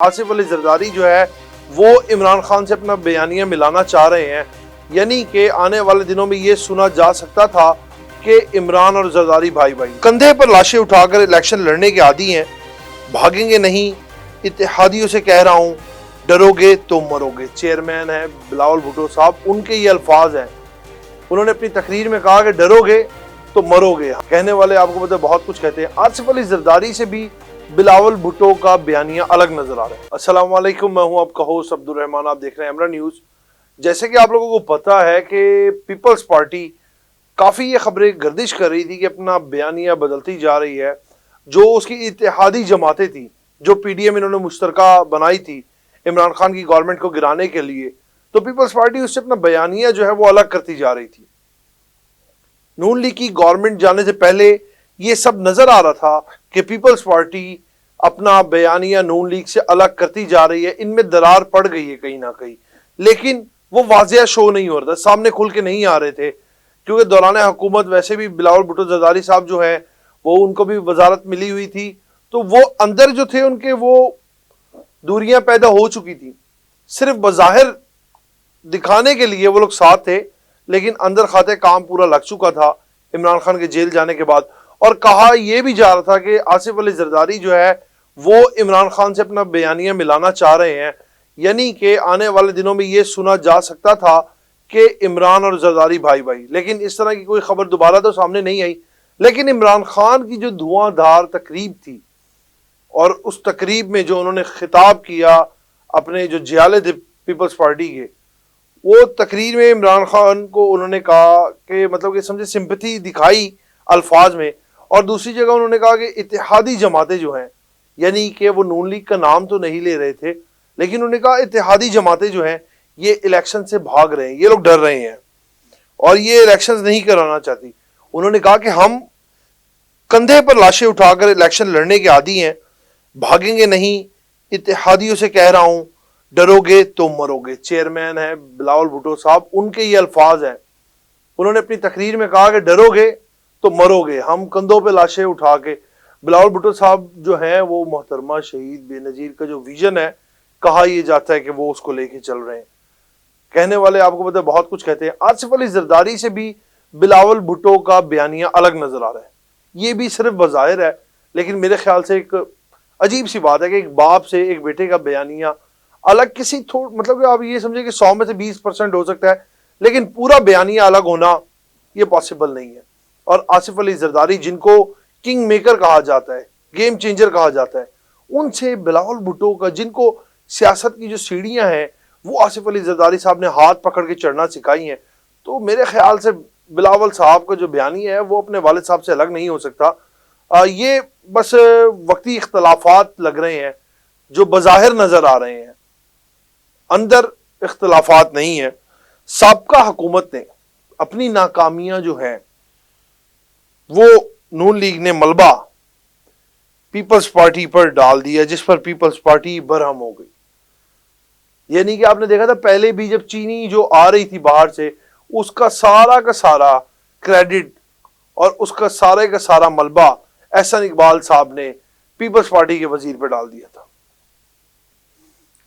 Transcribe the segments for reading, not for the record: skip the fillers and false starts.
آصف علی زرداری جو ہے وہ عمران خان سے اپنا بیانیہ ملانا چاہ رہے ہیں، یعنی کہ آنے والے دنوں میں یہ سنا جا سکتا تھا کہ عمران اور زرداری بھائی کندھے پر لاشیں اٹھا کر الیکشن لڑنے کے عادی ہیں، بھاگیں گے نہیں، اتحادیوں سے کہہ رہا ہوں ڈرو گے تو مرو گے۔ چیئرمین ہیں بلاول بھٹو صاحب، ان کے یہ الفاظ ہیں، انہوں نے اپنی تقریر میں کہا کہ ڈرو گے تو مرو گے۔ کہنے والے آپ کو پتہ بہت کچھ کہتے ہیں۔ آصف علی زرداری سے بھی بلاول بھٹو کا بیانیہ الگ نظر آ رہا ہے۔ السلام علیکم، میں ہوں آپ کا ہوسٹ عبد الرحمان، آپ دیکھ رہے ہیں امرا نیوز۔ جیسے کہ آپ لوگوں کو پتا ہے کہ پیپلز پارٹی کافی یہ خبریں گردش کر رہی تھی کہ اپنا بیانیہ بدلتی جا رہی ہے۔ جو اس کی اتحادی جماعتیں تھیں، جو پی ڈی ایم انہوں نے مشترکہ بنائی تھی عمران خان کی گورنمنٹ کو گرانے کے لیے، تو پیپلز پارٹی اس سے اپنا بیانیہ جو ہے وہ الگ کرتی جا رہی تھی۔ نون لیگ کی گورنمنٹ جانے سے پہلے یہ سب نظر آ رہا تھا کہ پیپلز پارٹی اپنا بیانیہ نون لیگ سے الگ کرتی جا رہی ہے، ان میں درار پڑ گئی ہے کہیں نہ کہیں، لیکن وہ واضح شو نہیں ہو رہا تھا، سامنے کھل کے نہیں آ رہے تھے، کیونکہ دوران حکومت ویسے بھی بلاول بھٹو زرداری صاحب جو ہیں وہ ان کو بھی وزارت ملی ہوئی تھی، تو وہ اندر جو تھے ان کے وہ دوریاں پیدا ہو چکی تھی، صرف بظاہر دکھانے کے لیے وہ لوگ ساتھ تھے، لیکن اندر خاتے کام پورا لگ چکا تھا عمران خان کے جیل جانے کے بعد۔ اور کہا یہ بھی جا رہا تھا کہ آصف علی زرداری جو ہے وہ عمران خان سے اپنا بیانیہ ملانا چاہ رہے ہیں، یعنی کہ آنے والے دنوں میں یہ سنا جا سکتا تھا کہ عمران اور زرداری بھائی لیکن اس طرح کی کوئی خبر دوبارہ تو سامنے نہیں آئی۔ لیکن عمران خان کی جو دھواں دھار تقریب تھی، اور اس تقریب میں جو انہوں نے خطاب کیا اپنے جو جیالے تھے پیپلز پارٹی کے، وہ تقریر میں عمران خان کو انہوں نے کہا کہ مطلب کہ سمجھے سمپتھی دکھائی الفاظ میں، اور دوسری جگہ انہوں نے کہا کہ اتحادی جماعتیں جو ہیں، یعنی کہ وہ نون لیگ کا نام تو نہیں لے رہے تھے، لیکن انہوں نے کہا اتحادی جماعتیں جو ہیں یہ الیکشن سے بھاگ رہے ہیں، یہ لوگ ڈر رہے ہیں اور یہ الیکشن نہیں کرانا چاہتی۔ انہوں نے کہا کہ ہم کندھے پر لاشیں اٹھا کر الیکشن لڑنے کے عادی ہیں، بھاگیں گے نہیں، اتحادیوں سے کہہ رہا ہوں ڈرو گے تو مرو گے۔ چیئرمین ہیں بلاول بھٹو صاحب، ان کے یہ الفاظ ہیں، انہوں نے اپنی تقریر میں کہا کہ ڈرو گے تو مرو گے، ہم کندھوں پہ لاشیں اٹھا کے۔ بلاول بھٹو صاحب جو ہیں وہ محترمہ شہید بے نظیر کا جو ویژن ہے، کہا یہ جاتا ہے کہ وہ اس کو لے کے چل رہے ہیں۔ کہنے والے آپ کو پتہ بہت کچھ کہتے ہیں۔ آصف علی زرداری سے بھی بلاول بھٹو کا بیانیہ الگ نظر آ رہا ہے۔ یہ بھی صرف بظاہر ہے، لیکن میرے خیال سے ایک عجیب سی بات ہے کہ ایک باپ سے ایک بیٹے کا بیانیہ الگ کسی مطلب کہ آپ یہ سمجھیں کہ 100 میں سے 20% ہو سکتا ہے، لیکن پورا بیانیہ الگ ہونا یہ پاسبل نہیں ہے۔ اور آصف علی زرداری جن کو کنگ میکر کہا جاتا ہے، گیم چینجر کہا جاتا ہے، ان سے بلاول بھٹو کا، جن کو سیاست کی جو سیڑھیاں ہیں وہ آصف علی زرداری صاحب نے ہاتھ پکڑ کے چڑھنا سکھائی ہیں، تو میرے خیال سے بلاول صاحب کا جو بیانیہ ہے وہ اپنے والد صاحب سے الگ نہیں ہو سکتا۔ یہ بس وقتی اختلافات لگ رہے ہیں جو بظاہر نظر آ رہے ہیں، اندر اختلافات نہیں ہیں۔ سابقہ حکومت نے اپنی ناکامیاں جو ہیں وہ نون لیگ نے ملبہ پیپلز پارٹی پر ڈال دیا، جس پر پیپلز پارٹی برہم ہو گئی۔ یعنی کہ آپ نے دیکھا تھا پہلے بھی جب چینی جو آ رہی تھی باہر سے، اس کا سارا کریڈٹ اور اس کا سارا ملبہ احسن اقبال صاحب نے پیپلز پارٹی کے وزیر پہ ڈال دیا تھا۔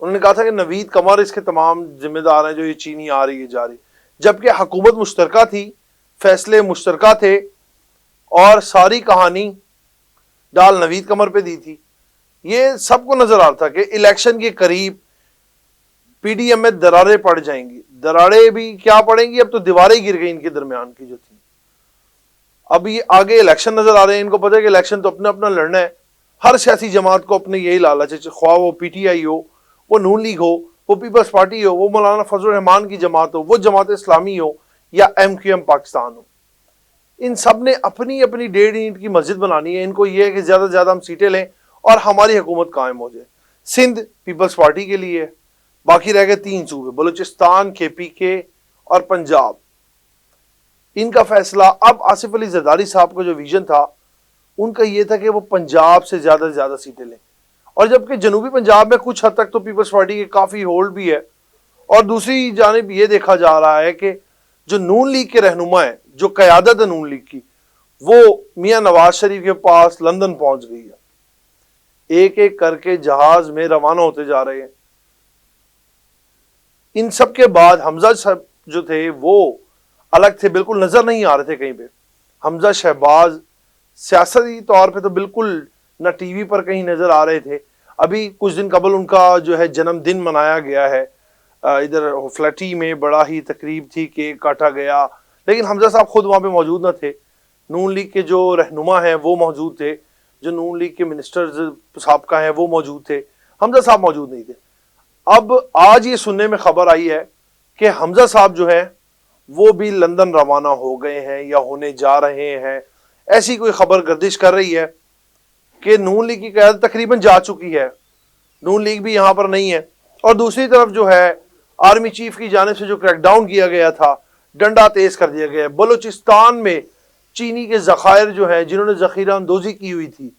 انہوں نے کہا تھا کہ نوید قمر اس کے تمام ذمہ دار ہیں جو یہ چینی آ رہی ہے جا رہی، جبکہ حکومت مشترکہ تھی، فیصلے مشترکہ تھے، اور ساری کہانی ڈال نوید قمر پہ دی تھی۔ یہ سب کو نظر آ رہا تھا کہ الیکشن کے قریب پی ڈی ایم میں دراریں پڑ جائیں گی۔ دراڑیں بھی کیا پڑیں گی، اب تو دیواریں گر گئی ان کے درمیان کی جو تھی۔ اب یہ آگے الیکشن نظر آ رہے ہیں، ان کو پتہ ہے کہ الیکشن تو اپنا لڑنا ہے۔ ہر سیاسی جماعت کو اپنے یہی لالچ ہے، خواہ وہ پی ٹی آئی ہو، وہ نون لیگ ہو، وہ پیپلز پارٹی ہو، وہ مولانا فضل الرحمان کی جماعت ہو، وہ جماعت اسلامی ہو، یا ایم کیو ایم پاکستان ہو، ان سب نے اپنی 1.5 اینٹ کی مسجد بنانی ہے۔ ان کو یہ ہے کہ زیادہ سے زیادہ ہم سیٹیں لیں اور ہماری حکومت قائم ہو جائے۔ سندھ پیپلز پارٹی کے لیے، باقی رہ گئے 3 صوبے، بلوچستان، کے پی کے اور پنجاب۔ ان کا فیصلہ اب آصف علی زرداری صاحب کا جو ویژن تھا، ان کا یہ تھا کہ وہ پنجاب سے زیادہ سیٹیں لیں، اور جبکہ جنوبی پنجاب میں کچھ حد تک تو پیپلز پارٹی کے کافی ہولڈ بھی ہے، اور دوسری جانب یہ دیکھا جا رہا ہے کہ جو نون لیگ کے رہنما ہیں، جو قیادت ہے نون لیگ کی، وہ میاں نواز شریف کے پاس لندن پہنچ گئی ہے۔ ایک ایک کر کے جہاز میں روانہ ہوتے جا رہے ہیں. ان سب کے بعد حمزہ صاحب جو تھے وہ الگ تھے، بالکل نظر نہیں آ رہے تھے کہیں پہ. حمزہ شہباز سیاسی طور پہ تو بالکل نہ ٹی وی پر کہیں نظر آ رہے تھے. ابھی کچھ دن قبل ان کا جو ہے جنم دن منایا گیا ہے، ادھر فلیٹی میں بڑا ہی تقریب تھی، کیک کاٹا گیا، لیکن حمزہ صاحب خود وہاں پہ موجود نہ تھے. نون لیگ کے جو رہنما ہیں وہ موجود تھے، جو نون لیگ کے منسٹرز سابقہ ہیں وہ موجود تھے، حمزہ صاحب موجود نہیں تھے. اب آج یہ سننے میں خبر آئی ہے کہ حمزہ صاحب جو ہے وہ بھی لندن روانہ ہو گئے ہیں یا ہونے جا رہے ہیں. ایسی کوئی خبر گردش کر رہی ہے کہ نون لیگ کی قیادت تقریباً جا چکی ہے، نون لیگ بھی یہاں پر نہیں ہے. اور دوسری طرف جو ہے آرمی چیف کی جانب سے جو کریک ڈاؤن کیا گیا تھا، ڈنڈا تیز کر دیا گیا ہے. بلوچستان میں چینی کے ذخائر جو ہیں، جنہوں نے ذخیرہ اندوزی کی ہوئی تھی،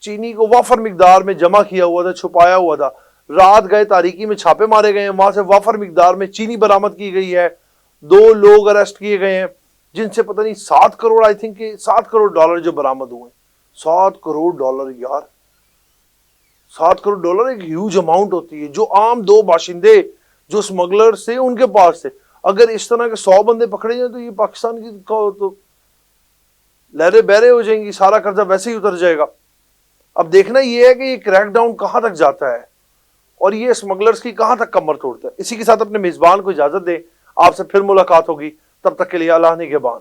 چینی کو وافر مقدار میں جمع کیا ہوا تھا، چھپایا ہوا تھا، رات گئے تاریکی میں چھاپے مارے گئے ہیں، وہاں سے وافر مقدار میں چینی برآمد کی گئی ہے. 2 لوگ اریسٹ کیے گئے ہیں جن سے پتہ نہیں 7 کروڑ آئی تھنک کہ 7 کروڑ ڈالر جو برآمد ہوئے. 7 کروڑ ڈالر یار، 7 کروڑ ڈالر ایک ہیوج اماؤنٹ ہوتی ہے، جو عام 2 باشندے جو اسمگلر سے ان کے پاس تھے. اگر اس طرح کے 100 بندے پکڑے جائیں تو یہ پاکستان کی تو لہریں بہریں ہو جائیں گی، سارا قرضہ ویسے ہی اتر جائے گا. اب دیکھنا یہ ہے کہ یہ کریک ڈاؤن کہاں تک جاتا ہے اور یہ اسمگلرز کی کہاں تک کمر توڑتا ہے. اسی کے ساتھ اپنے میزبان کو اجازت دیں، آپ سے پھر ملاقات ہوگی، تب تک کے لیے اللہ نگہبان.